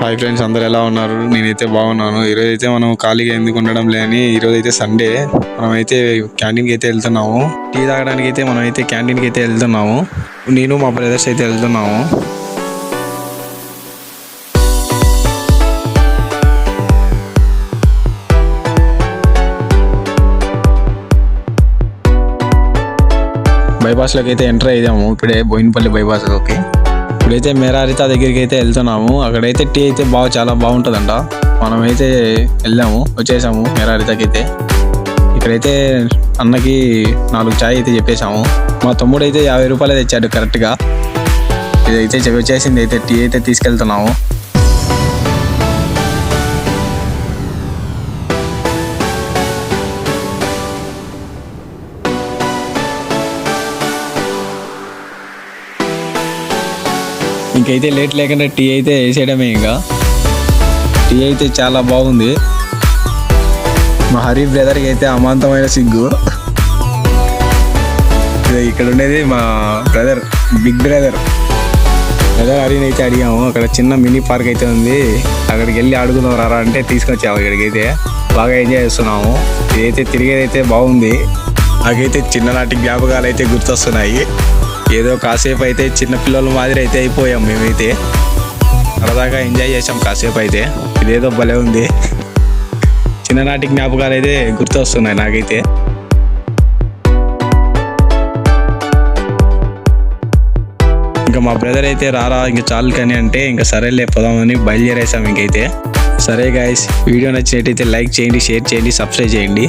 Hi friends, అందరు ఎలా ఉన్నారు? నేనైతే బాగున్నాను. ఈరోజు అయితే మనం ఖాళీగా ఎందుకు ఉండడం లేని ఈరోజు అయితే సండే, మనమైతే క్యాంటీన్కి అయితే వెళ్తున్నాము. టీ తాగడానికి అయితే మనమైతే క్యాంటీన్కి అయితే వెళ్తున్నాము. నేను మా బ్రదర్స్ అయితే వెళ్తున్నాము. బైపాస్లోకి అయితే ఎంటర్ అయ్యాము. ఇప్పుడే బోయినపల్లి బైపాస్లోకి. ఇప్పుడైతే మేరారితా దగ్గరికి అయితే వెళ్తున్నాము. అక్కడైతే టీ అయితే చాలా బాగుంటుందంట. మనమైతే వచ్చేసాము మేరారితాకి అయితే. ఇక్కడైతే అన్నకి 4 చాయ్ అయితే చెప్పేసాము. మా తమ్ముడు అయితే 50 రూపాయలు తెచ్చాడు కరెక్ట్గా. ఇదైతే వచ్చేసింది. అయితే టీ అయితే తీసుకెళ్తున్నాము. ఇంకైతే లేట్ లేకుండా టీ అయితే వేసేయడమే. ఇంకా టీ అయితే చాలా బాగుంది. మా హరి బ్రదర్కి అయితే అమాంతమైన సిగ్గు. ఇక్కడ ఉండేది మా బ్రదర్, బిగ్ బ్రదర్ హరిని అయితే అడిగాము. అక్కడ చిన్న మినీ పార్క్ అయితే ఉంది, అక్కడికి వెళ్ళి ఆడుకుందాం రారా అంటే తీసుకొచ్చాము. ఇక్కడికైతే బాగా ఎంజాయ్ చేస్తున్నాము. ఇదైతే తిరిగేదైతే బాగుంది. నాకైతే చిన్ననాటి జ్ఞాపకాలు అయితే గుర్తొస్తున్నాయి. ఏదో కాసేపు అయితే చిన్నపిల్లల మాదిరి అయితే అయిపోయాం. మేమైతే సరదాగా ఎంజాయ్ చేసాం కాసేపు అయితే. ఇదేదో భలే ఉంది. చిన్ననాటి జ్ఞాపకాలు అయితే గుర్తొస్తున్నాయి నాకైతే. ఇంకా మా బ్రదర్ అయితే రారా ఇంకా చాలు కానీ అంటే ఇంకా సరేలే పోదామని బయలుదేరేసాం. ఇంకైతే సరే గాయ్స్, వీడియో నచ్చినట్టయితే లైక్ చేయండి, షేర్ చేయండి, సబ్స్క్రైబ్ చేయండి.